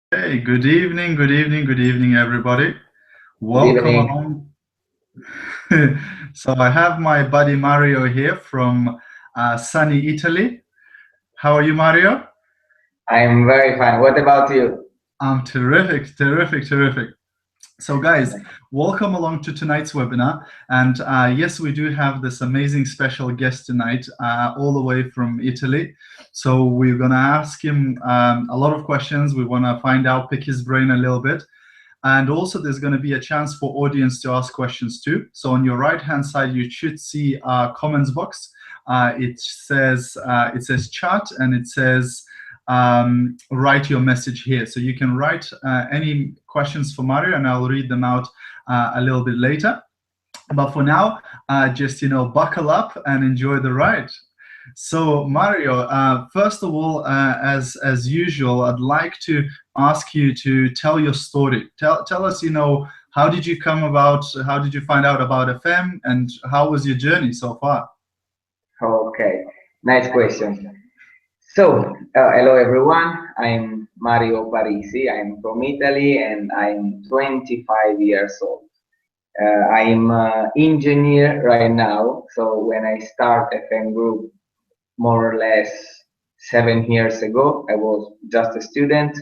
Hey, good evening, good evening, good evening, everybody. Good Welcome evening. along. So I have my buddy Mario here from sunny Italy. How are you, Mario? I'm very fine. What about you? I'm terrific, terrific, terrific. So, guys, welcome along to tonight's webinar. And yes, we do have this amazing special guest tonight, all the way from Italy. So, we're going to ask him a lot of questions. We want to find out, pick his brain a little bit. And also there's going to be a chance for audience to ask questions too. So on your right hand side, you should see a comments box. It says chat, and it says write your message here. So you can write any questions for Mario, and I'll read them out a little bit later. But for now, just buckle up and enjoy the ride. So Mario, first of all, as usual, I'd like to ask you to tell your story. Tell us, how did you come about? How did you find out about FM, and how was your journey so far? Okay, nice question. So, hello everyone. I'm Mario Parisi. I'm from Italy and I'm 25 years old. I'm an engineer right now. So when I start FM Group, more or less 7 years ago, I was just a student.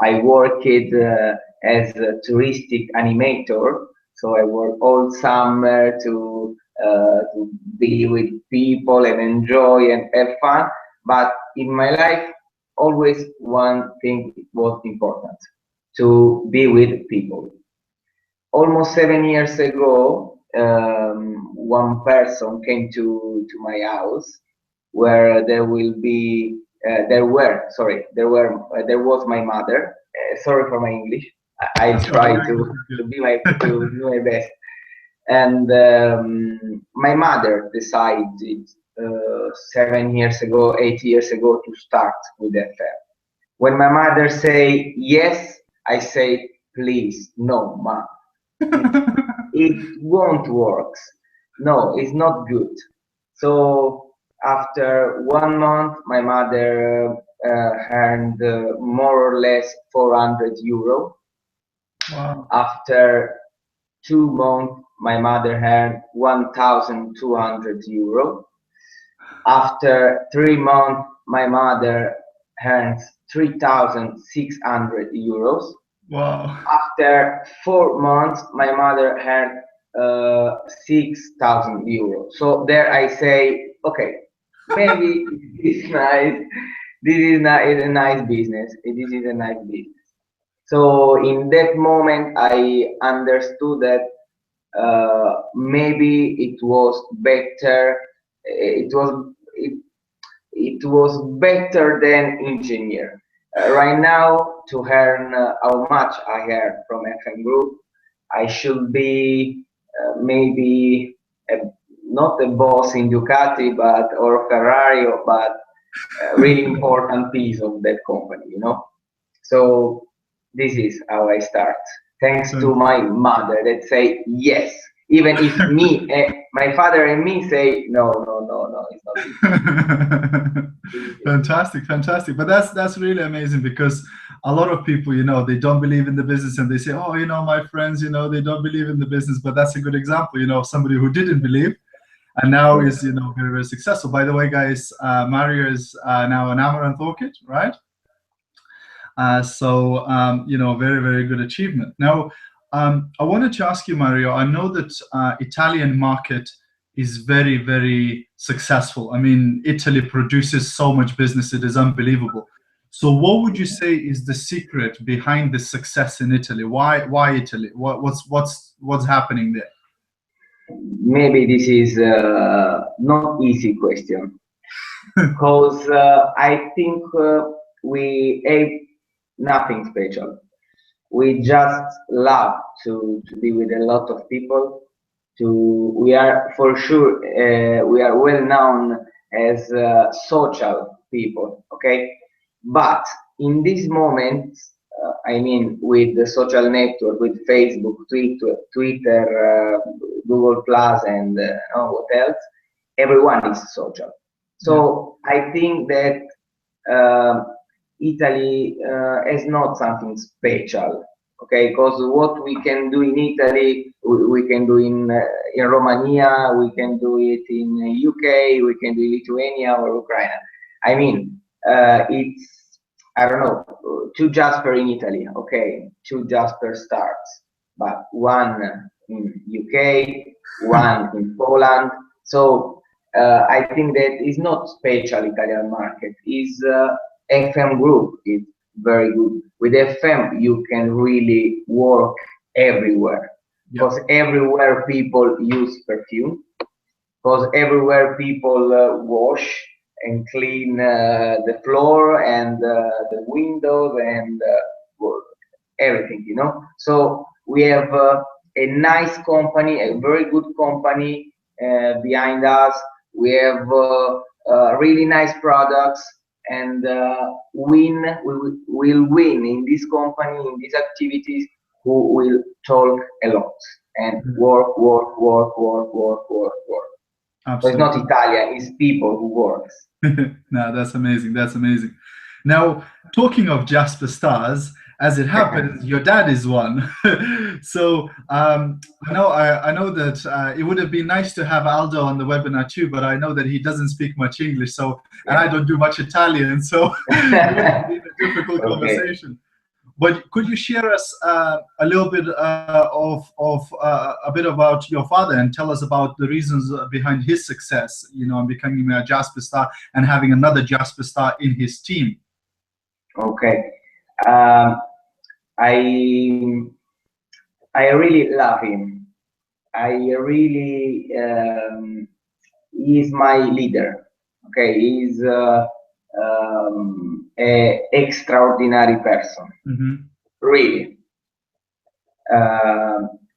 I worked as a touristic animator, so I work all summer to be with people and enjoy and have fun. But in my life, always one thing was important: to be with people. Almost 7 years ago, one person came to my house where there was my mother. Sorry for my English. I That's all right. try Your English to is to do my best. And my mother decided 7 years ago, 8 years ago, to start with FM. When my mother say yes, I say please, no, ma. It it won't work. No, it's not good. So after 1 month, my mother earned more or less 400 euro. Wow. After 2 months, my mother earned 1,200 euro. After 3 months, my mother earns 3,600 euros. Wow. After 4 months, my mother earned 6,000 euros. So there I say, okay, maybe it's nice. This is not is a nice business. This is a nice business. So in that moment, I understood that maybe it was better. It was better than engineer. Right now, to earn how much I earn from FM Group, I should be maybe a, not a boss in Ducati, but or Ferrari, but a really important piece of that company. So this is how I start. Thanks to my mother that say yes, even if my father and me say no, no, no, no, it's not this. Fantastic, fantastic. But that's really amazing because a lot of people, they don't believe in the business and they say, oh, my friends, they don't believe in the business. But that's a good example, of somebody who didn't believe and now is, very, very successful. By the way, guys, Mario is now an Amaranth Orchid, right? Very, very good achievement. Now, I wanted to ask you, Mario, I know that Italian market is very, very successful. I mean, Italy produces so much business, it is unbelievable. So what would you say is the secret behind the success in Italy? Why Italy? What's happening there? Maybe this is not easy question because I think we have nothing special. We just love to be with a lot of people. We are for sure we are well known as social people, okay? But in this moment, I mean, with the social network, with Facebook, Twitter, Google Plus, and what else? Everyone is social. So I think that um Italy is not something special, okay? Because what we can do in Italy, we can do in Romania, we can do it in UK, we can do Lithuania or Ukraine. I mean, it's, I don't know, two Jasper in Italy, okay, two Jasper starts, but one in UK, one in Poland. So I think that is not special Italian market. Is FM group is very good. With FM, you can really work everywhere Yeah. because everywhere people use perfume, because everywhere people wash and clean the floor and the windows and everything, you know. So we have a nice company, a very good company behind us. We have really nice products, and will win in this company, in these activities, who will talk a lot and work, work, work, work, work, work, work. So it's not Absolutely. Italian, it's people who works. No, that's amazing. That's amazing. Now, talking of Jasper stars, as it happens, your dad is one. So I know that it would have been nice to have Aldo on the webinar too, but I know that he doesn't speak much English, so and I Yeah. don't do much Italian, so it would have been a difficult Okay. conversation. But could you share us a little bit of a bit about your father and tell us about the reasons behind his success, in becoming a Jasper star and having another Jasper star in his team? Okay. Um, I I really love him. I really he is my leader. Okay, he's a extraordinary person. Hmm. Really,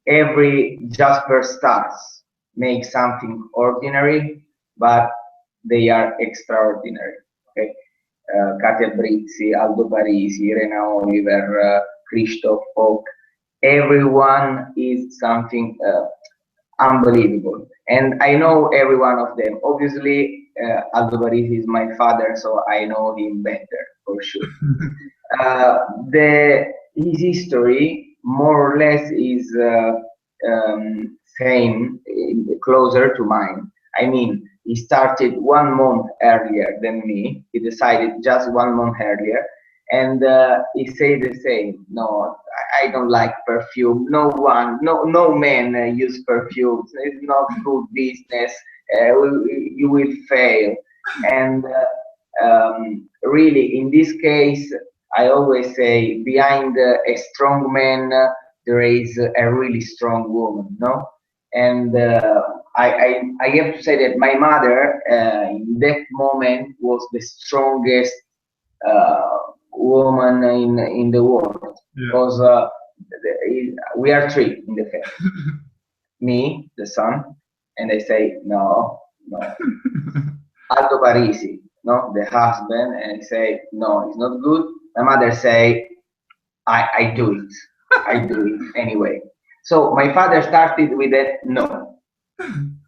every Jasper stars make something ordinary, but they are extraordinary. Okay, Katia Brizzi, Aldo Parisi, Irena Oliver, Christoph Hock, everyone is something unbelievable. And I know every one of them. Obviously, Aldo Parisi is my father, so I know him better for sure. Uh, the his history more or less is same, closer to mine. I mean, he started 1 month earlier than me. He decided just 1 month earlier, and he said the same. No, I don't like perfume. No man use perfumes. It's not good business. You will fail. And really, in this case, I always say behind a strong man there is a really strong woman, no? And I have to say that my mother in that moment was the strongest woman in the world, Yeah. because we are three in the family, me, the son, and I say no, no. Aldo Parisi, no, the husband, and say no, it's not good. My mother say I do it. I do it anyway. So my father started with a no.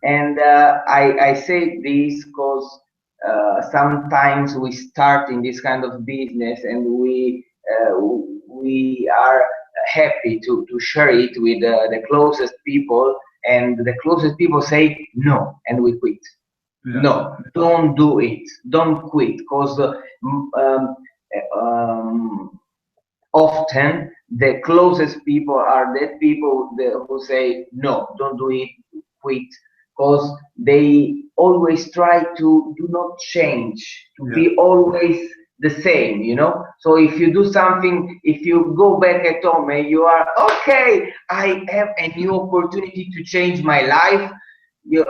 And I say this because sometimes we start in this kind of business and we are happy to share it with the closest people, and the closest people say no, and we quit. Yeah. No, don't do it. Don't quit, because um, often the closest people are the people who say no, don't do it, quit, because they always try to do not change, to Yeah. be always the same, you know. So if you do something, if you go back at home and you are okay, I have a new opportunity to change my life, you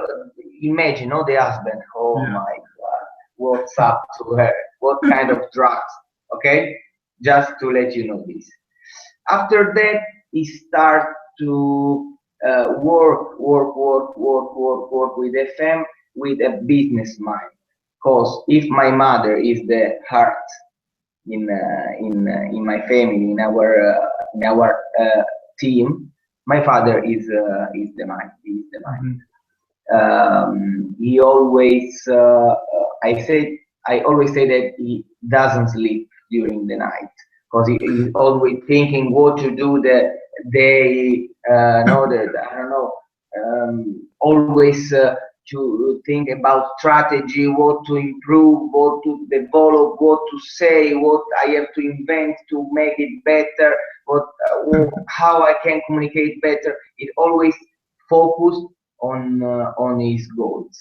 imagine, oh, the husband, oh Yeah. my god, what's up to her, what kind of drugs, okay, just to let you know this. After that, he start to work with FM with a business mind. Because if my mother is the heart in my family, in our team, my father is the mind. Is the mind. Mhm. He always I always say that he doesn't sleep during the night, because he's always thinking what to do the day, no, I don't know, always to think about strategy, what to improve, what to develop, what to say, what I have to invent to make it better, how I can communicate better. It always focused on his goals.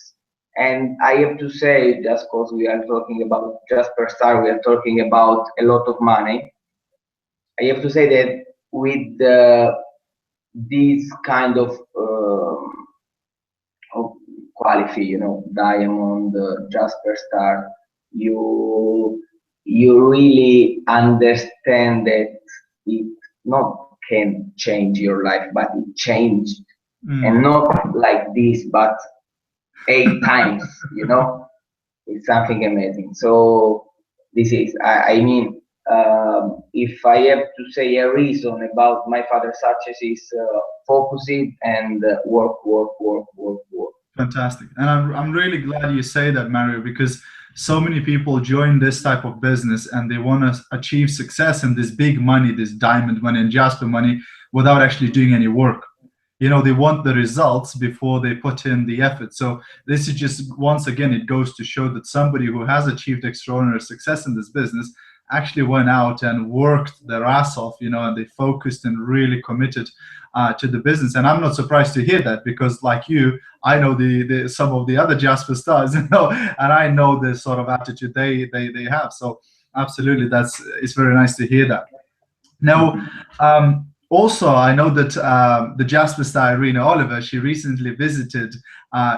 And I have to say, just because we are talking about just per star, we are talking about a lot of money. I have to say that with this kind of quality, diamond, jasper star, you really understand that it not can change your life, but it changed, and not like this, but 8 times. It's something amazing. So this is, I mean, if I have to say a reason about my father's success is focus it and work, work, work, work, work. Fantastic. And I'm really glad you say that, Mario, because so many people join this type of business and they want to achieve success and this big money, this diamond money and jasper money, without actually doing any work. They want the results before they put in the effort. So this is just, once again, it goes to show that somebody who has achieved extraordinary success in this business actually went out and worked their ass off, and they focused and really committed to the business. And I'm not surprised to hear that, because like you, I know the some of the other Jasper stars, and I know the sort of attitude they have. So absolutely, it's very nice to hear that. Now, also, I know that the Jasper star, Irina Oliver, she recently visited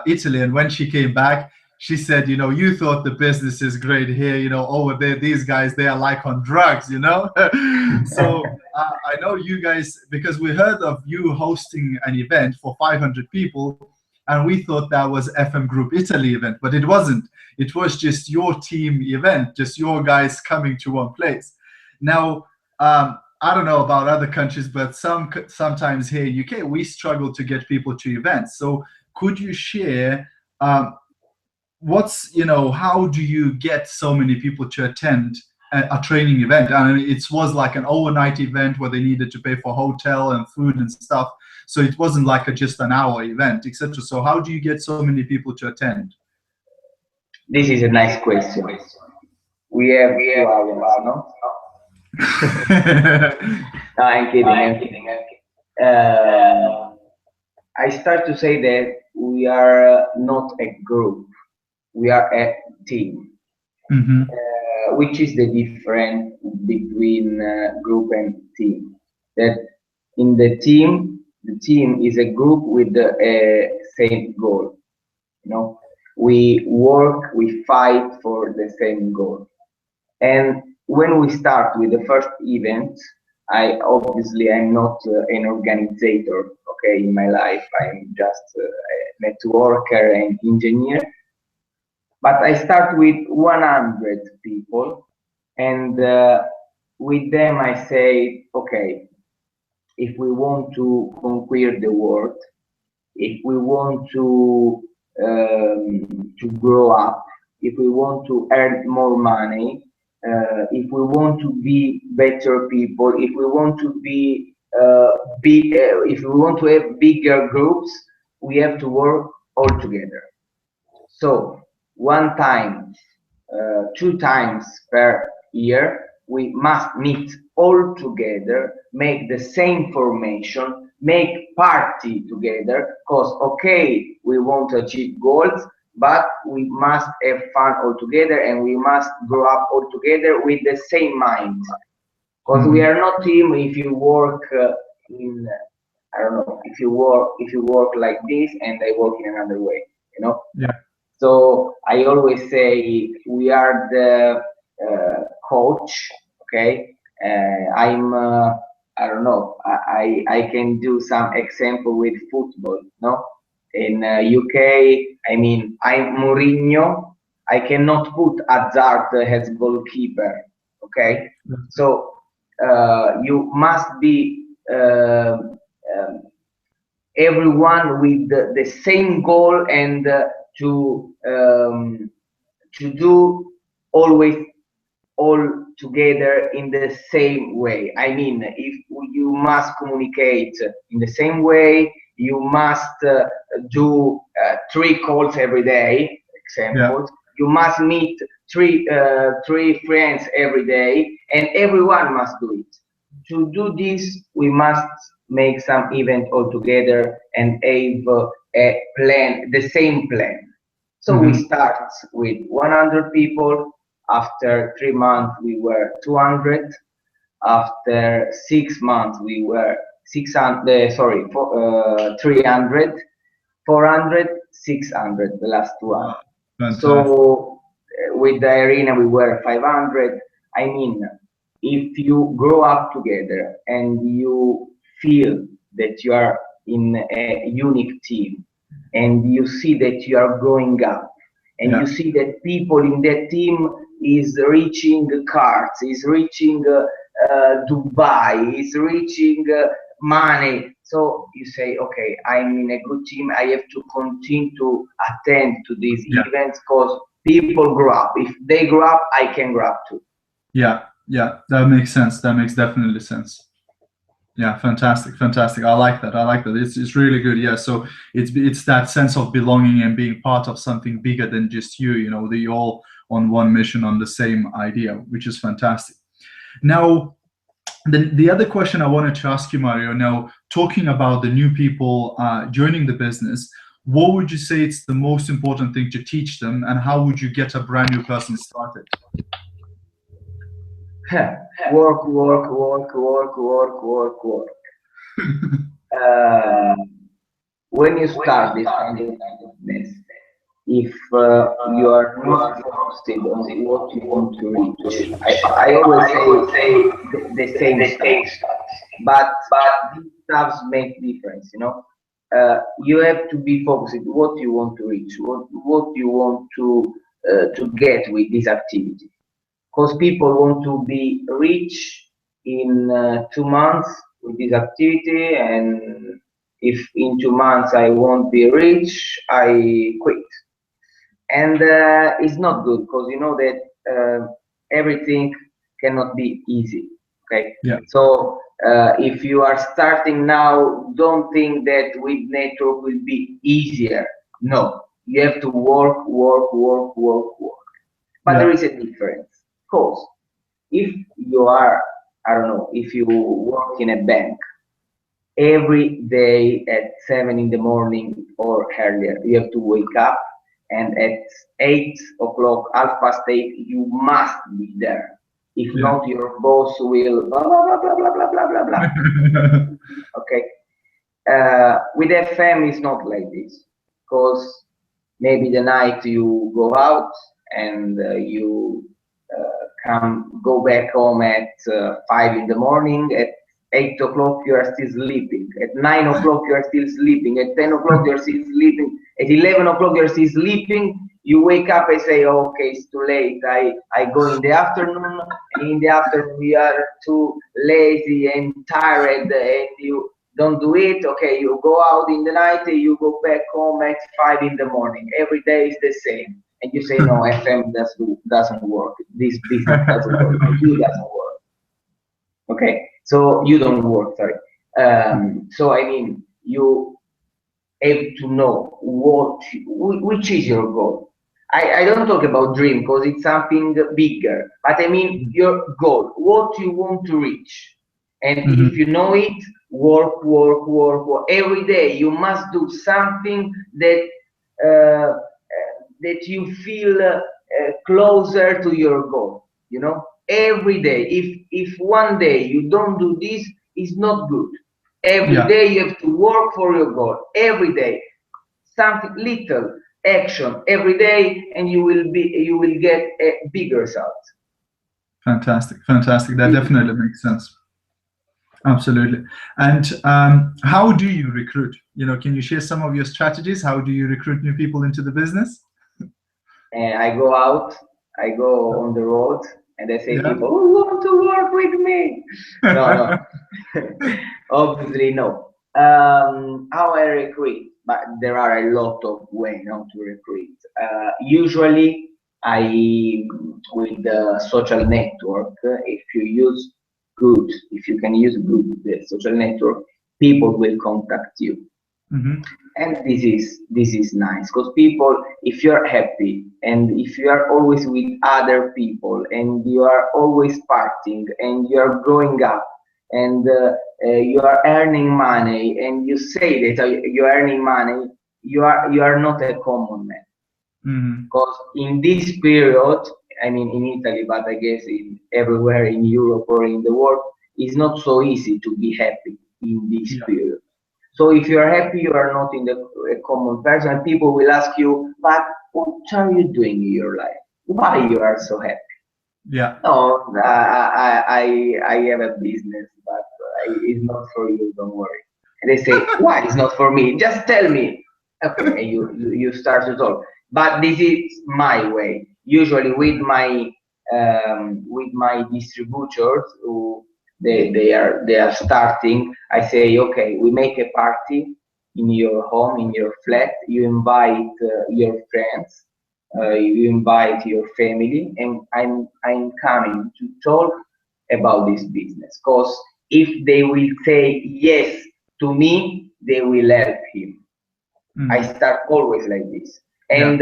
Italy, and when she came back, she said, you thought the business is great here, over there, these guys, they are like on drugs, So I know you guys, because we heard of you hosting an event for 500 people, and we thought that was FM Group Italy event, but it wasn't. It was just your team event, just your guys coming to one place. Now, I don't know about other countries, but sometimes here in UK, we struggle to get people to events. So could you share how do you get so many people to attend a training event? I mean, it was like an overnight event where they needed to pay for hotel and food and stuff. So it wasn't like just an hour event, etc. So how do you get so many people to attend? This is a nice question. We have 2 hours, no? No, I'm kidding. I'm kidding. I start to say that we are not a group. We are a team. Which is the difference between group and team? That in the team is a group with the same goal. We work, we fight for the same goal. And when we start with the first event, I'm not an organizer, okay, in my life. I'm just a networker and engineer. But I start with 100 people, and with them I say, okay, if we want to conquer the world, if we want to grow up, if we want to earn more money, if we want to be better people, if we want to be if we want to have bigger groups, we have to work all together. So 1 time, 2 times per year, we must meet all together, make the same formation, make party together, because okay, we want to achieve goals, but we must have fun all together, and we must grow up all together with the same mind. Because we are not team if you work in, I don't know, if you work like this and I work in another way, Yeah. So I always say we are the coach, okay? I don't know, I can do some example with football, no? In UK, I mean, I'm Mourinho, I cannot put Hazard as goalkeeper, okay? So you must be everyone with the same goal, and to do always all together in the same way. I mean, if you must communicate in the same way, you must do 3 calls every day, Yeah. examples. You must meet three friends every day, and everyone must do it. To do this, we must make some event all together and have a plan, the same plan. So we Hmm. start with 100 people. After 3 months, we were 200. After 6 months, we were 600. Sorry, 300, 400, 600. The last one. Wow. Fantastic. So with the arena, we were 500. I mean, if you grow up together and you feel that you are in a unique team, and you see that you are growing up, and you Yeah. see that people in that team is reaching cars, is reaching Dubai, is reaching money. So you say, okay, I'm in a good team. I have to continue to attend to these Yeah. events because people grow up. If they grow up, I can grow up too. Yeah. Yeah. That makes sense. That makes definitely sense. Yeah, fantastic, fantastic. I like that. I like that. It's really good. Yeah. So it's that sense of belonging and being part of something bigger than just you. You know, that you're all on one mission, on the same idea, which is fantastic. Now, the other question I wanted to ask you, Mario. Now, talking about the new people joining the business, what would you say it's the most important thing to teach them, and how would you get a brand new person started? Work, work, work, work, work, work, work. Um, when you start this kind of business, if you are not focused on what you want to reach, I always say the same stuff, but these stuffs make difference, you know. You have to be focused on what you want to reach, what you want to get with this activity. Because people want to be rich in 2 months with this activity, and if in 2 months I won't be rich, I quit. And it's not good because you know that everything cannot be easy. Okay, Yeah. so if you are starting now, don't think that with network will be easier. No, you have to work, work, work, work, work. But there Yeah. is a difference. Of course, if you are, I don't know, if you work in a bank every day at 7 in the morning or earlier, you have to wake up, and at 8 o'clock, 8:30, you must be there. If Yeah. not, your boss will blah blah blah blah blah blah blah blah blah. Okay. With FM, it's not like this, because maybe the night you go out and you come go back home at 5 in the morning. At 8 o'clock you are still sleeping. At 9 o'clock you are still sleeping. At 10 o'clock you are still sleeping. At 11 o'clock you are still sleeping. You wake up and say, oh, okay, it's too late. I go in the afternoon, and in the afternoon you are too lazy and tired, and you don't do it. Okay, you go out in the night, you go back home at 5 in the morning. Every day is the same, and you say no, FM doesn't work. This business doesn't work. You doesn't work. Okay, so you don't work. Sorry. So I mean, you have to know which is your goal. I don't talk about dream because it's something bigger, but I mean your goal, what you want to reach. And if Mhm. you know it, work, work, work, work. Every day you must do something that that you feel closer to your goal. You know, every day. If one day you don't do this, it's not good. Every Yeah. day you have to work for your goal. Every day, something little action every day, and you will get a big result. Fantastic, fantastic. That definitely makes sense. Absolutely. And how do you recruit? You know, can you share some of your strategies? How do you recruit new people into the business? And I go out, I go on the road, and I say, Yeah. people who want to work with me. No, no, obviously no. How I recruit, but there are a lot of ways how to recruit. Usually, I with the social network, if you use good, if you can use good the social network, people will contact you, Hmm. and this is nice because people, if you're happy and if you are always with other people and you are always partying and you are growing up and you are earning money and you say that you're earning money, you are not a common man. Hmm. Because in this period, I mean in Italy, but I guess in everywhere in Europe or in the world, it's not so easy to be happy in this Yeah. period. So if you are happy, you are not in the a common person. People will ask you, but what are you doing in your life? Why you are so happy? Yeah. No, I have a business, but it's not for you. Don't worry. And they say, why it's not for me? Just tell me. Okay, and you start to talk. But this is my way. Usually with my distributors who they are starting. I say, okay, we make a party in your home, in your flat. You invite your friends, you invite your family, and I'm coming to talk about this business. Because if they will say yes to me, they will help him. I Hmm. start always like this, Yeah. and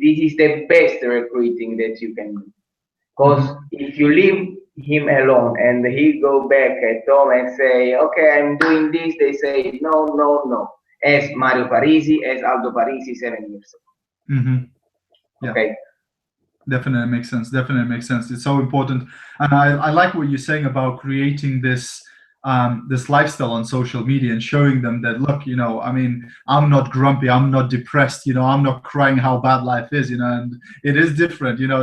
this is the best recruiting that you can do. Because Hmm. if you leave him alone and he go back at home and say, okay, I'm doing this, they say, no, no, no. As Mario Parisi, as Aldo Parisi, 7 years Hmm. ago. Yeah. Okay. Definitely makes sense. Definitely makes sense. It's so important, and I like what you're saying about creating this lifestyle on social media and showing them that, look, I mean, I'm not grumpy, I'm not depressed, I'm not crying how bad life is, and it is different, not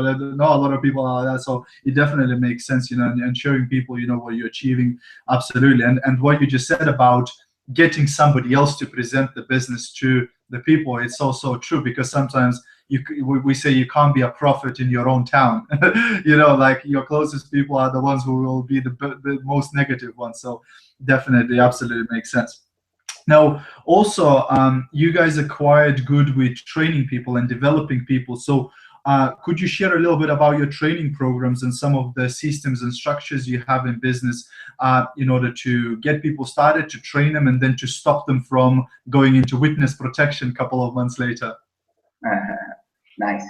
a lot of people are like that, so it definitely makes sense, and showing people, what you're achieving, absolutely, and what you just said about getting somebody else to present the business to the people, it's also true because sometimes we say you can't be a prophet in your own town. Like your closest people are the ones who will be the most negative ones. So definitely, absolutely makes sense. Now, also, you guys acquired good with training people and developing people. So, could you share a little bit about your training programs and some of the systems and structures you have in business in order to get people started, to train them, and then to stop them from going into witness protection a couple of months later? Nice.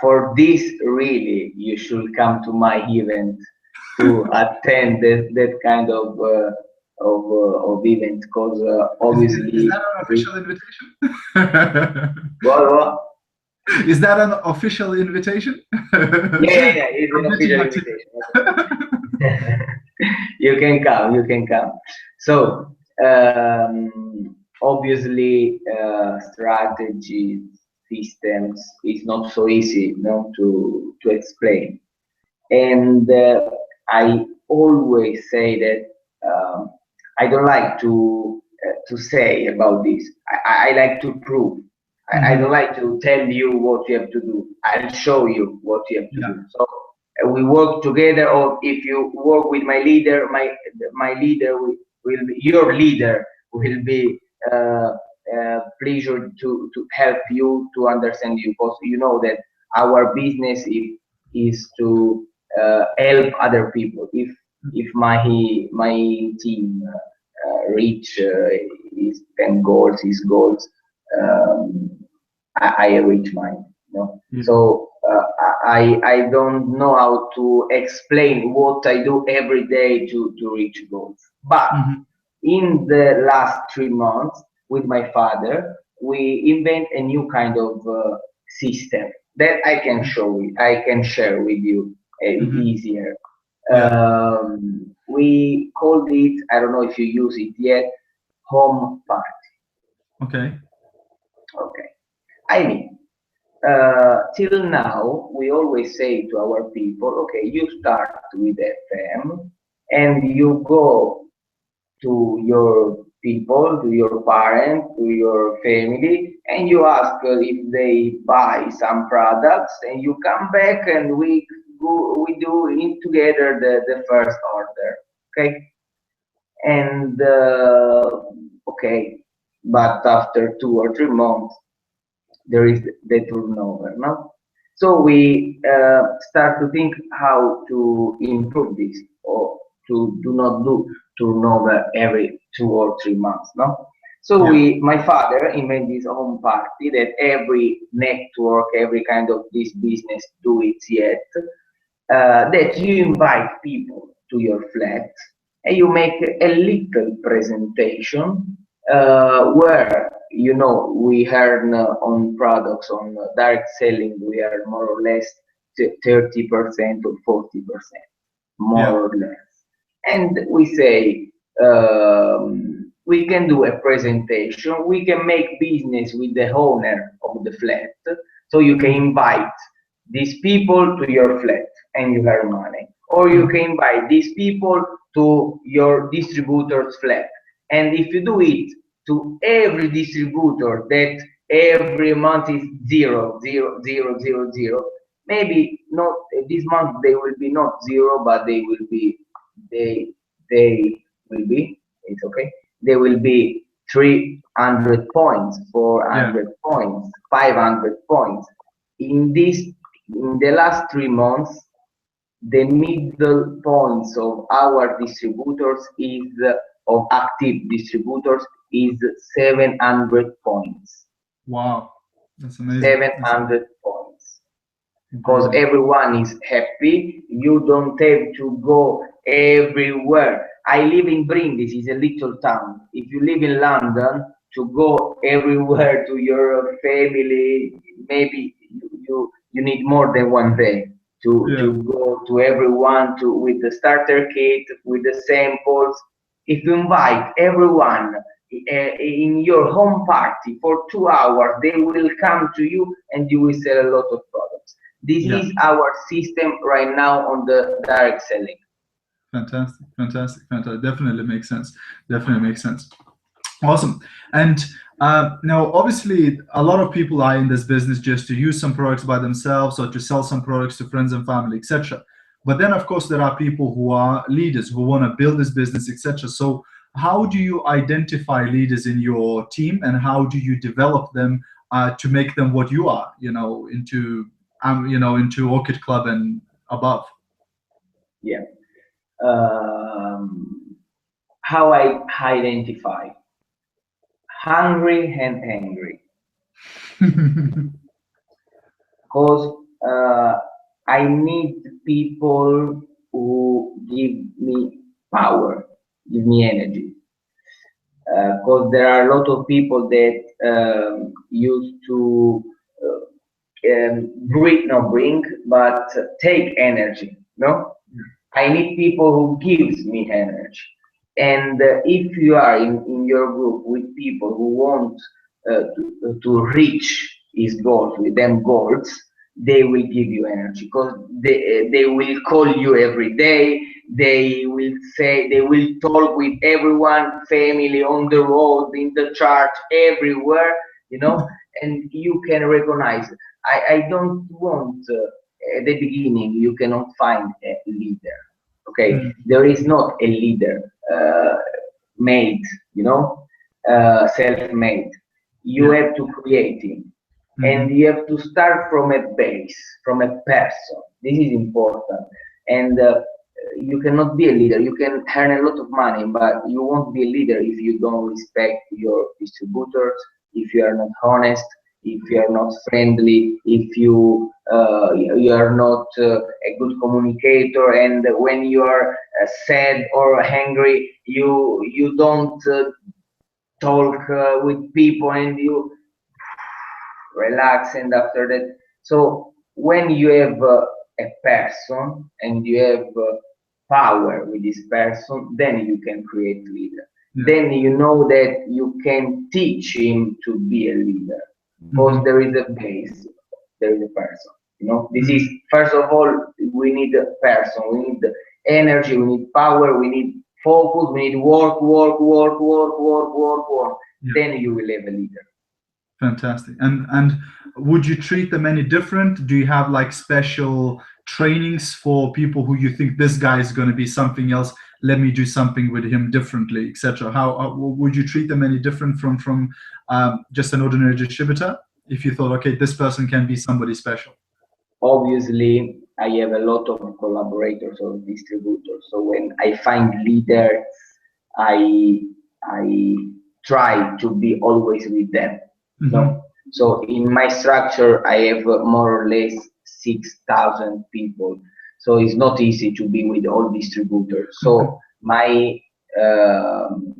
For this, really, you should come to my event to attend that kind of event because Is obviously that an we official invitation? well, Is that an official invitation? yeah, it's an Submitting official my ticket. invitation. You can come, you can come. So obviously strategies, systems is not so easy, to explain. And I always say that I don't like to say about this. I like to prove. I don't Mhm. like to tell you what you have to do. I'll show you what you have to Yeah. do. So we work together, or if you work with my leader, my leader will be, your leader will be pleasure to help you to understand you, because you know that our business is to help other people. If my team reach his 10 goals, his goals, um, I reach mine. Yeah. So I don't know how to explain what I do every day to reach goals. But Mhm. in the last 3 months, with my father, we invent a new kind of system that I can I can share with you Mhm. easier. Yeah. We called it, I don't know if you use it yet, home party. Okay. Okay. I mean, till now, we always say to our people, okay, you start with FM and you go to your people, to your parents, to your family, and you ask if they buy some products, and you come back and we do it together the first order. Okay, and okay, but after 2 or 3 months, there is the turnover, no? So we start to think how to improve this, or to do not do turnover every 2 or 3 months, no? So Yeah. my father invented his own party that every network, every kind of this business do it yet, that you invite people to your flat and you make a little presentation where we earn on products on direct selling, we earn more or less 30% or 40%, Yeah. more or less. And we say we can do a presentation, we can make business with the owner of the flat, so you can invite these people to your flat and you earn money. Or you Mhm. can invite these people to your distributor's flat. And if you do it to every distributor that every month is zero, zero, zero, zero, zero, maybe not this month they will be not zero, but they they will be, it's okay, they will be 300 points, Yeah. 400 points, 500 points. In this, in the last 3 months, the middle points of our distributors is of active distributors is 700 points. Wow. That's amazing. That's 700 points. Because brilliant. everyone is happy. You don't have to go everywhere. I live in Brindisi, it's a little town. If you live in London, to go everywhere to your family, maybe you need more than one day to Yeah. go to everyone to with the starter kit, with the samples. If you invite everyone in your home party for 2 hours, they will come to you and you will sell a lot of products. This Yeah. is our system right now on the direct selling. Fantastic. Fantastic. Fantastic. Definitely makes sense. Definitely makes sense. Awesome. And now, obviously, a lot of people are in this business just to use some products by themselves or to sell some products to friends and family, etc. But then, of course, there are people who are leaders who want to build this business, etc. So, how do you identify leaders in your team, and how do you develop them to make them what you are? Into Orchid Club and above. Yeah. Um, how I identify hungry and angry, because I need people who give me power, give me energy. Because there are a lot of people that used to bring, but take energy. No, I need people who gives me energy. And if you are in your group with people who want to reach his goals, with them goals, they will give you energy because they will call you every day. They will say, they will talk with everyone, family, on the road, in the church, everywhere, and you can recognize. I don't want, at the beginning, you cannot find a leader. Okay, Mm, there is not a leader made, self-made. You yeah. have to create him, and Hmm. you have to start from a base, from a person. This is important, and you cannot be a leader. You can earn a lot of money, but you won't be a leader if you don't respect your distributors, if you are not honest, if you are not friendly, if you are not a good communicator, and when you are sad or angry, you don't talk with people, and you relax. And after that, so when you have a person and you have power with this person, then you can create leader. Yeah. Then you know that you can teach him to be a leader, because Hmm. there is a base, there is a person. This is, Hmm. first of all, we need a person, we need energy, we need power, we need focus, we need work, work, work, work, work, work, work. Yeah. Then you will have a leader. Fantastic. And would you treat them any different? Do you have like special trainings for people who you think this guy is going to be something else? Let me do something with him differently, etc. How would you treat them any different from just an ordinary distributor? If you thought, okay, this person can be somebody special. obviously I have a lot of collaborators or distributors. So when I find leaders, I try to be always with them. Mm-hmm. No, so in my structure I have more or less 6,000 people. So it's not easy to be with all distributors. So um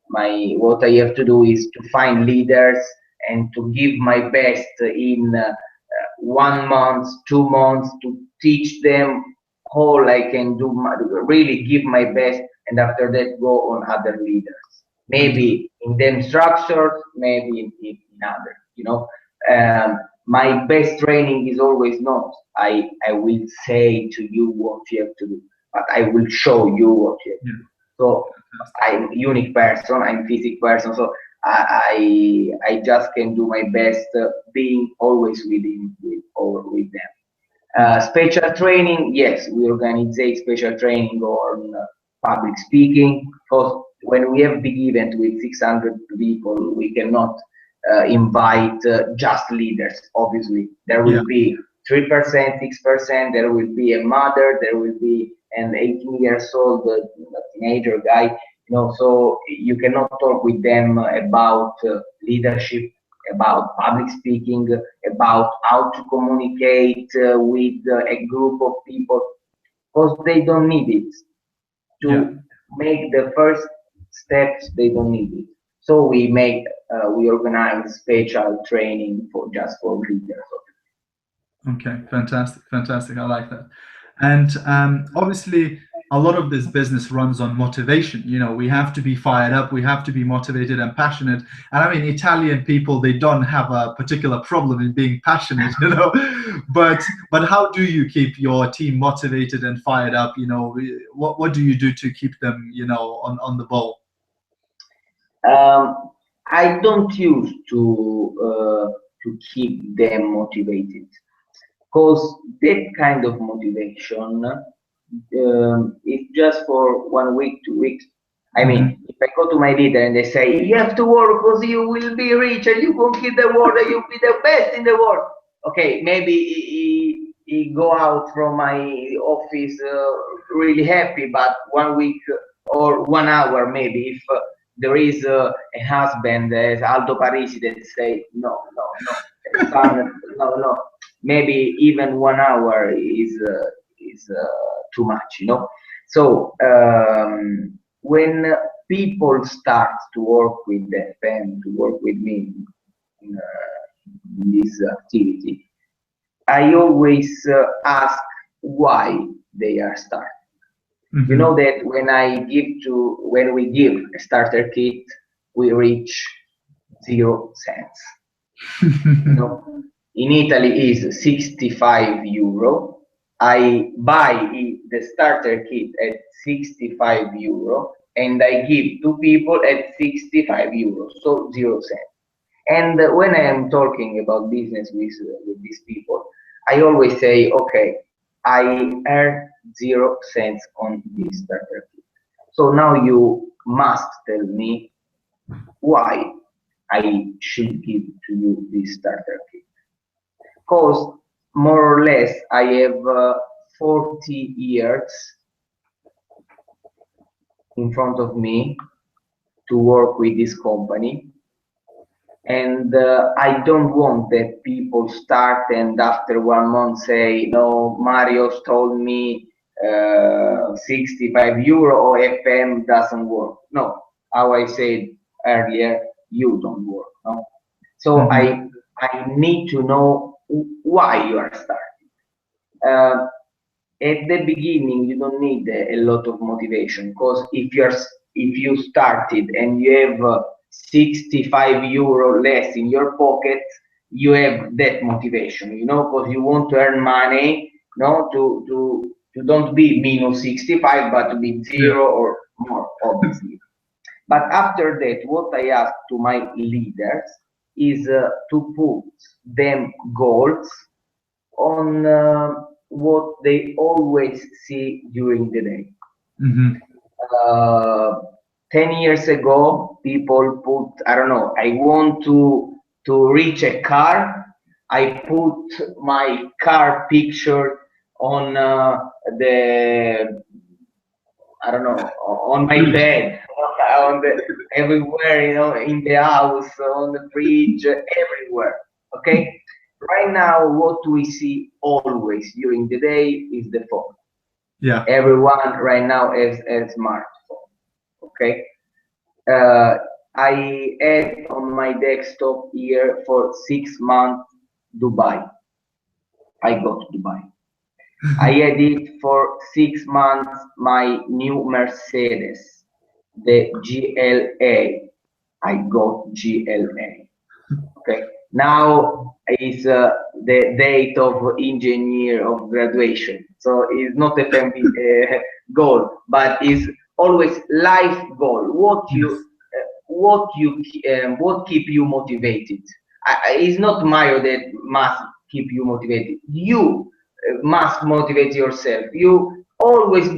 my what I have to do is to find leaders and to give my best in 1 month, 2 months to teach them all I can do, really give my best, and after that go on other leaders. Maybe in them structures, maybe in other. My best training is always not I will say to you what you have to do, but I will show you what you have to do. So I'm unique person, I'm physical person, so I just can do my best being always with them. Special training, yes, we organize a special training on public speaking. Because when we have big event with 600 people, we cannot invite just leaders. Obviously, there Yeah. will be 3%, 6%. There will be a mother. There will be an 18 years old teenager guy. So you cannot talk with them about leadership, about public speaking, about how to communicate with a group of people, because they don't need it. Yeah. To make the first steps, they don't need it. So we organize special training for just for leaders. Okay, fantastic, fantastic. I like that. And obviously, a lot of this business runs on motivation. We have to be fired up, we have to be motivated and passionate. And I mean, Italian people, they don't have a particular problem in being passionate, But how do you keep your team motivated and fired up? What do you do to keep them, on the ball? I don't use to keep them motivated, because that kind of motivation is just for 1 week, 2 weeks. I Hmm. mean, if I go to my leader and they say, you have to work because you will be rich and you will keep the world and you'll be the best in the world. Okay, maybe he go out from my office really happy, but 1 week or 1 hour maybe, if there is a husband as Aldo Parisi that say, no, no, no, son, no, no, maybe even 1 hour is too much. So when people start to work with FM, to work with me in this activity, I always ask why they are starting. You Hmm. know that when we give a starter kit, we reach 0 cents. In Italy is 65 euro. I buy the starter kit at 65 euro and I give to people at 65 euro, so 0 cents. And when I am talking about business with these people, I always say, okay, I earn 0 cents on this starter kit. So now you must tell me why I should give to you this starter kit. Because more or less I have 40 years in front of me to work with this company, and I don't want that people start and after 1 month say, no, Mario told me 65 euro or FM doesn't work. No, how I said earlier, you don't work. No, so Hmm. I need to know why you are starting. Uh, at the beginning you don't need a lot of motivation, because if you started and you have 65 euro less in your pocket, you have that motivation, because you want to earn money, no, to don't be minus 65 but to be Yeah. zero or more, obviously. But after that, what I ask to my leaders is to put them goals on what they always see during the day. Hmm. Uh, 10 years ago, people put, I don't know, I want to reach a car I put my car picture on the, I don't know, on my Fridge. bed, on the everywhere, in the house, on the fridge, everywhere. Okay. Right now, what we see always during the day is the phone. Yeah. Everyone right now has a smartphone. Okay. Uh, I had on my desktop here for 6 months Dubai. I go to Dubai. I had it for 6 months my new Mercedes, the GLA. I got GLA. Okay. Now is the date of engineer of graduation, so it's not a family goal, but it's always life goal. Yes. What keep you motivated? It's not Mario that must keep you motivated. You must motivate yourself. You always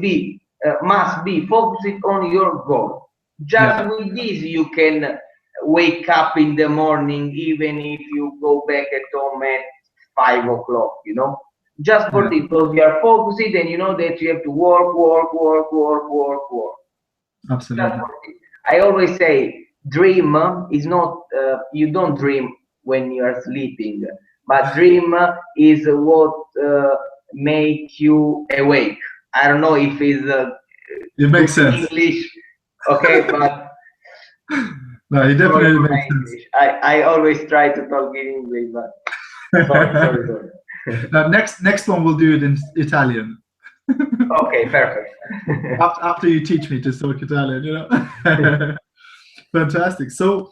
must be focused on your goal. Yeah. Just with this, you can wake up in the morning, even if you go back at home at 5 o'clock. Just for Yeah. this, because you are focused and you know that you have to work, work, work, work, work, work. Just Absolutely. for this. I always say, dream is not, you don't dream when you are sleeping, but dream is what make you awake. I don't know if it's It good makes sense. English, okay, but No, it sorry definitely for my makes sense. English. I always try to talk in English, but sorry, sorry, sorry. Now, next one we'll do it in Italian. Okay, perfect. After you teach me to talk Italian, Fantastic. So,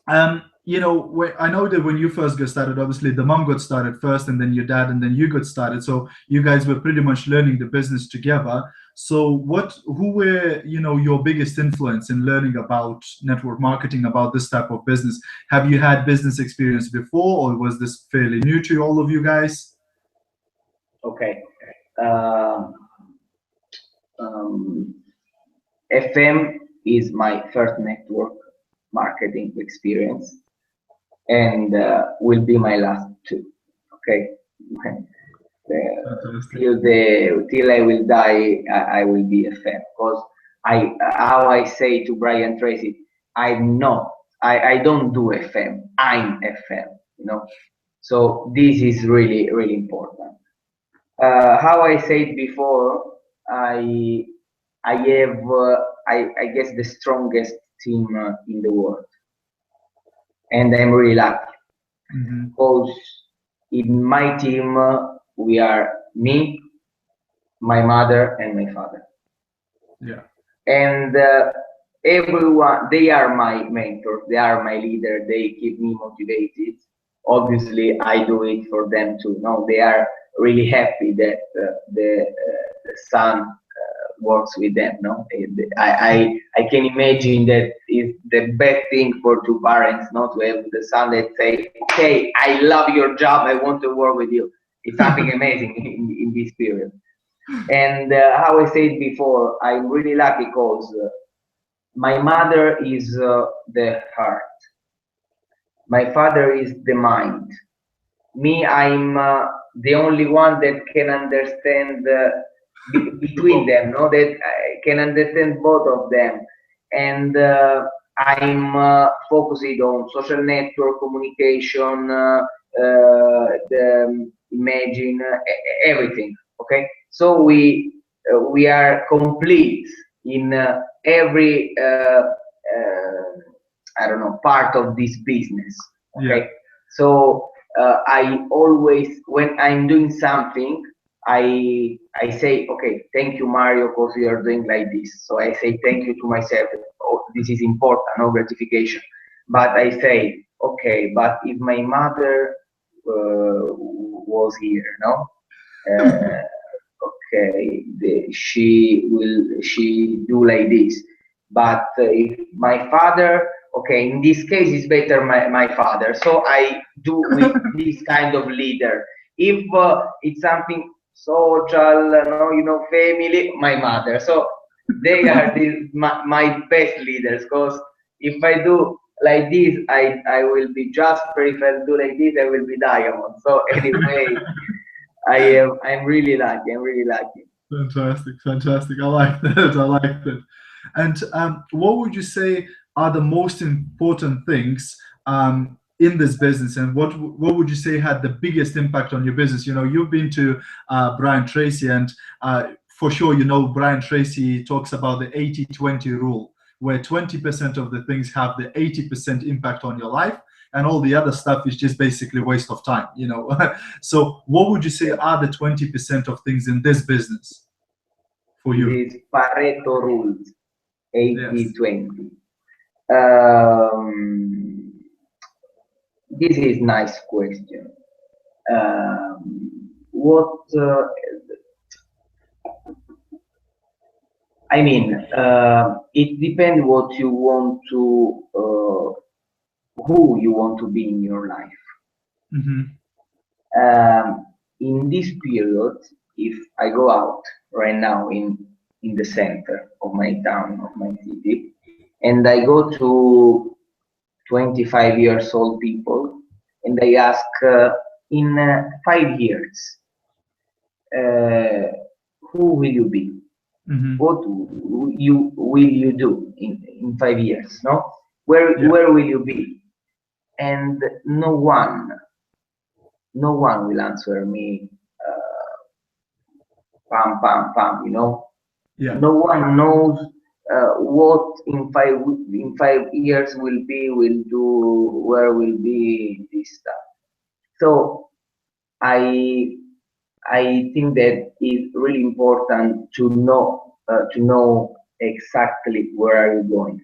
I know that when you first got started, obviously the mom got started first, and then your dad, and then you got started. So you guys were pretty much learning the business together. So, who were your biggest influence in learning about network marketing, about this type of business? Have you had business experience before, or was this fairly new to all of you guys? Okay. Um, um, FM is my first network marketing experience, and will be my last two. Okay. Fantastic. Till I will die, I will be a fan. Because how I say to Brian Tracy, I don't do FM. I'm a fan. So this is really really important. How I said before, I I have I guess the strongest team in the world, and I'm really lucky Hmm. because in my team we are me, my mother, and my father, Yeah. and everyone, they are my mentors, they are my leader, they keep me motivated. Obviously I do it for them too. No, they are really happy that the son works with them. No, I can imagine that is the best thing for two parents, not to have the son that say, okay, I love your job, I want to work with you. It's something amazing in this period. And how I said before, I'm really lucky because my mother is the heart, my father is the mind. Me, I'm the only one that can understand between them, no, that I can understand both of them. And I'm focused on social network communication, the imagine everything. Okay, so we are complete in every I don't know, part of this business. Yeah. Okay, so I always, when I'm doing something, I say, okay, thank you, Mario, because you are doing like this. So I say thank you to myself. Oh, this is important, no gratification. But I say, okay, but if my mother was here, no, okay, she do like this. But if my father, okay, in this case it's better my father, so I do with this kind of leader. If it's something social, no, family, my mother. So they are my best leaders, because if I do like this, I will be Jasper. If I do like this, I will be Diamond. So anyway, I'm really lucky. I'm really lucky. Fantastic, fantastic. I like that. I like that. And what would you say are the most important things in this business, and what would you say had the biggest impact on your business? You know, you've been to Brian Tracy, and for sure, you know, Brian Tracy talks about the 80-20 rule, where 20% of the things have the 80% impact on your life, and all the other stuff is just basically waste of time, you know. So what would you say are the 20% of things in this business for This you? is Pareto rules, Yes. 80-20. Um, this is nice question. What I mean, it depends what you want to, who you want to be in your life. Mm-hmm. In this period, if I go out right now in the center of my town, of my city, and I go to 25 years old people, and I ask, in 5 years, uh, who will you be? Mm-hmm. What you will you do in 5 years? No, Yeah. where will you be? And no one will answer me, pam pam pam. You know, Yeah. no one knows what in 5 years will be, will do, where will be this stuff. So I I think that it's really important to know exactly where are you going,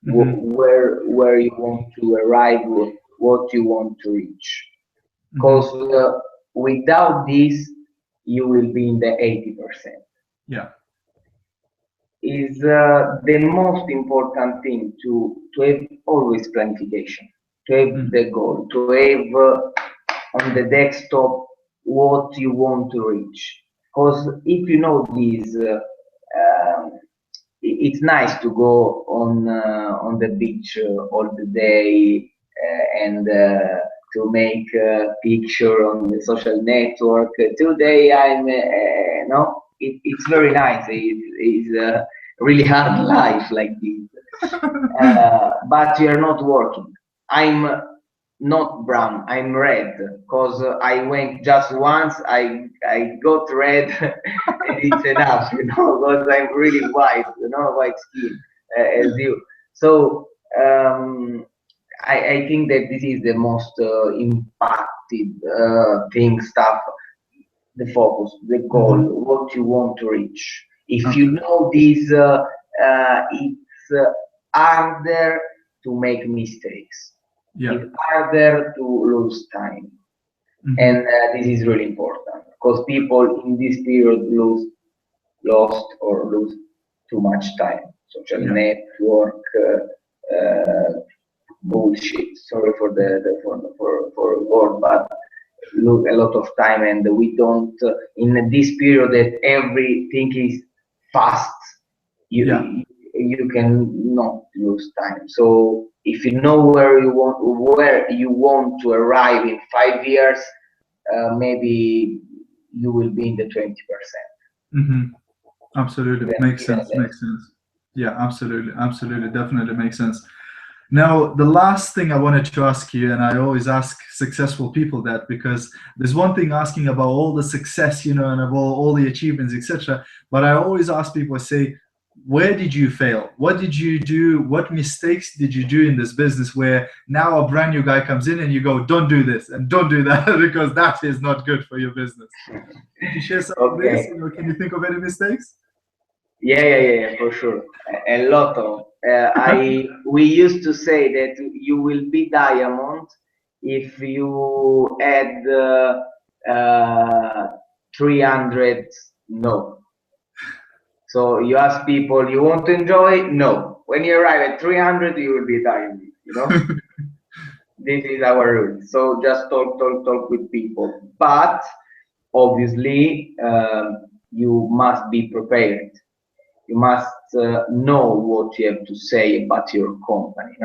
Mm-hmm. where you want to arrive, what you want to reach. Because Mm-hmm. without this, you will be in the 80%. Yeah. Is the most important thing to have always planification, to have Mm-hmm. the goal, to have on the desktop what you want to reach. Because if you know this, it's nice to go on the beach all the day and to make a picture on the social network. Today I'm no, it's very nice. It's a really hard life like this, but you're not working. I'm not brown, I'm red because I went just once. I got red, and it's enough, because I'm really white, white skin, as you. So I think that this is the most impacted thing, stuff, the focus, the goal, Mm-hmm. what you want to reach. If you Absolutely. know this, it's harder to make mistakes. Yeah. It's harder to lose time, and Mm-hmm. this is really important because people in this period lost or lose too much time. Social Yeah. network, bullshit. Sorry for for word, but lose a lot of time, and we don't in this period that everything is fast. Yeah. You can not lose time. So if you know where you want to arrive in 5 years, maybe you will be in the 20%, Mm-hmm. Absolutely. Makes even sense. less. Makes sense. Yeah, absolutely. Absolutely. Definitely makes sense. Now, the last thing I wanted to ask you, and I always ask successful people that, because there's one thing asking about all the success, you know, and about all the achievements, etc. But I always ask people, I say, where did you fail? What did you do? What mistakes did you do in this business where now a brand new guy comes in and you go, don't do this and don't do that because that is not good for your business. Could you share some of this? Okay. You know, can you think of any mistakes? Yeah, for sure. A lot of. I We used to say that you will be diamond if you add 300 no. So you ask people, you want to enjoy? No. When you arrive at 300, you will be diamond. This is our rule. So just talk with people. But obviously, you must be prepared. You must know what you have to say about your company,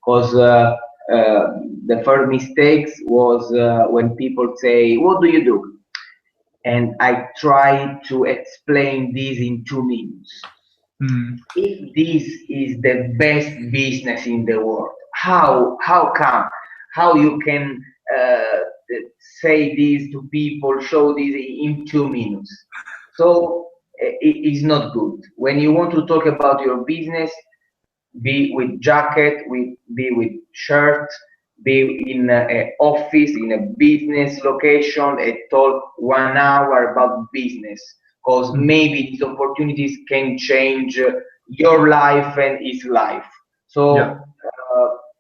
because the first mistakes was when people say, "What do you do?" And I try to explain this in 2 minutes. Mm. If this is the best business in the world, how come, how you can say this to people, show this in 2 minutes? So it is not good. When you want to talk about your business, be with jacket, be with shirt, be in an office, in a business location, and talk 1 hour about business, because Mm. maybe these opportunities can change your life and his life. Yeah. So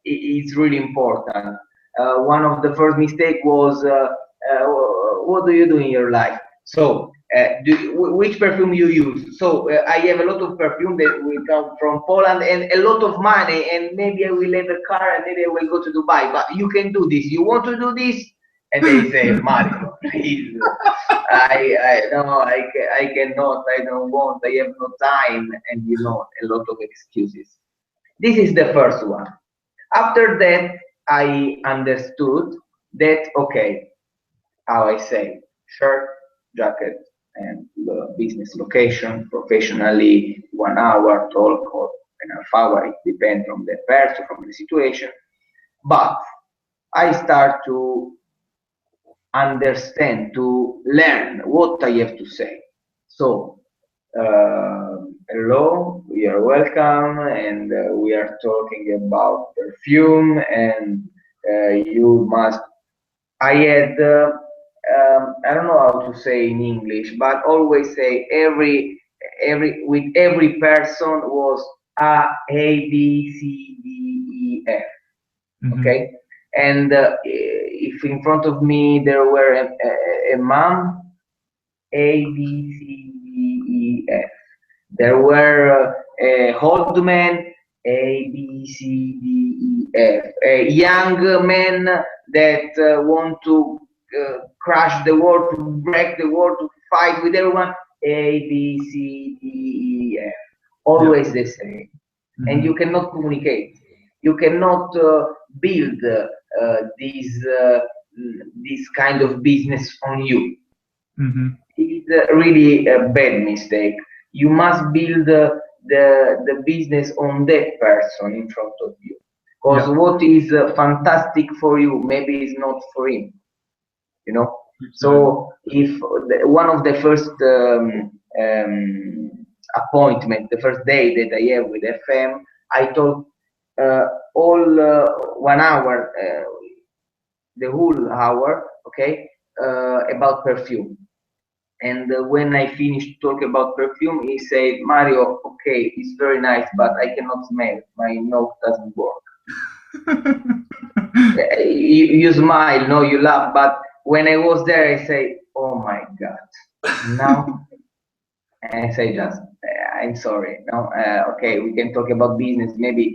it's really important. One of the first mistake was, what do you do in your life? So, which perfume you use? So, I have a lot of perfume that will come from Poland and a lot of money, and maybe I will have a car and maybe I will go to Dubai. But you can do this. You want to do this? And they say, Mario, please. No, I cannot. I don't want. I have no time, and a lot of excuses. This is the first one. After that, I understood that, okay, how I say, shirt, jacket, and the business location, professionally, 1 hour talk or an half hour, it depends on the person, from the situation. But I start to understand, to learn what I have to say. So, hello, we are welcome, and we are talking about perfume, and you must. I had, I don't know how to say in English, but always say every with every person was A B C D E F. Mm-hmm. Okay, and if in front of me there were a mom, A B C D E F. There were old men, A B C D E F. Young men that want to crush the world, to break the world, to fight with everyone, A B C D E F. Yeah. Always the same, and Mm-hmm. you cannot communicate. You cannot build this kind of business on you. Mm-hmm. It's really a bad mistake. You must build the business on that person in front of you. Because Yeah. what is fantastic for you maybe is not for him, you know. Absolutely. So if one of the first appointment, the first day that I have with FM, I told all 1 hour, the whole hour, okay, about perfume. And when I finished talking about perfume, he said, Mario, okay, it's very nice, but I cannot smell. My nose doesn't work. You smile, no, you laugh, but when I was there, I say, oh my God. Now, I say just, I'm sorry. No, okay, we can talk about business. Maybe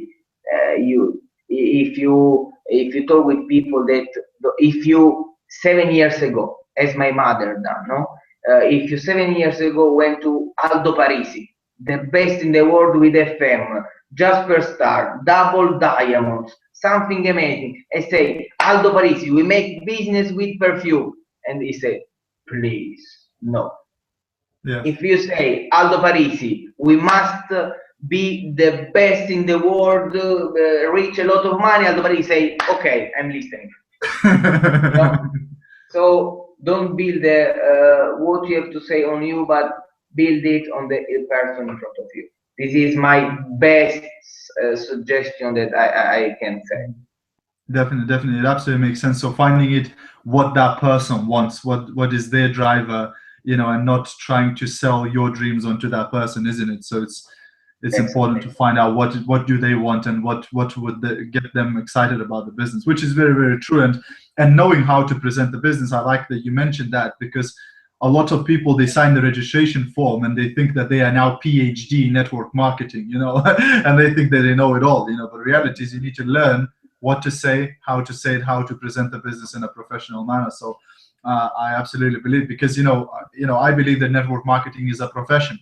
if you talk with people that if you 7 years ago, as my mother done, no, if you 7 years ago went to Aldo Parisi, the best in the world with FM, Jasper Star, double diamonds, something amazing, and say Aldo Parisi, we make business with perfume, and he said, please, no. Yeah. If you say Aldo Parisi, we must be the best in the world, reach a lot of money. Aldo Parisi say, okay, I'm listening. You know, so don't build what you have to say on you, but build it on the person in front of you. This is my best suggestion that I can say. Definitely, definitely. It absolutely makes sense. So finding it what that person wants, what is their driver, and not trying to sell your dreams onto that person, isn't it? So it's important Exactly. to find out what do they want and what would get them excited about the business, which is very, very true. And knowing how to present the business, I like that you mentioned that, because a lot of people, they sign the registration form and they think that they are now PhD in network marketing, and they think that they know it all, but the reality is you need to learn what to say, how to say it, how to present the business in a professional manner. So I absolutely believe, because I believe that network marketing is a profession.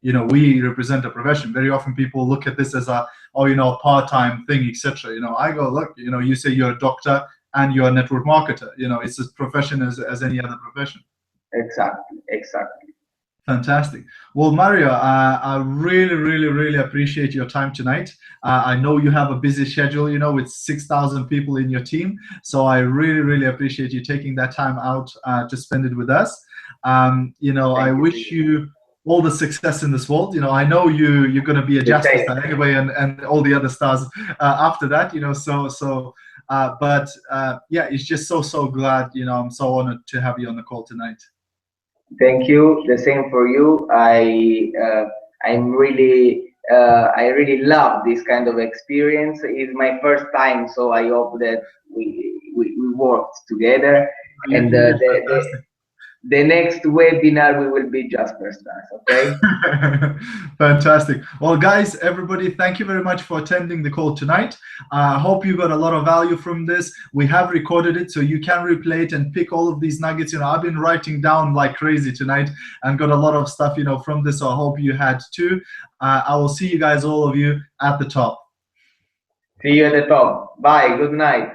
We represent a profession. Very often people look at this as a or part-time thing, etc. I go, look, you say you're a doctor and you're a network marketer. It's a profession as any other profession. Exactly, exactly. Fantastic. Well, Mario, I really, really, really appreciate your time tonight. I know you have a busy schedule, with 6,000 people in your team. So I really, really appreciate you taking that time out to spend it with us. I wish you all the success in this world. I know you're going to be a Jasper star anyway, and all the other stars after that. Yeah, it's just so glad. I'm so honored to have you on the call tonight. Thank you. The same for you. I really love this kind of experience. It's my first time, so I hope that we worked together. And the next webinar we will be Jasper Stars. Okay. Fantastic. Well, guys, everybody, thank you very much for attending the call tonight. I hope you got a lot of value from this. We have recorded it, so you can replay it and pick all of these nuggets. I've been writing down like crazy tonight and got a lot of stuff, from this. So I hope you had too. I will see you guys, all of you, at the top. See you at the top. Bye. Good night.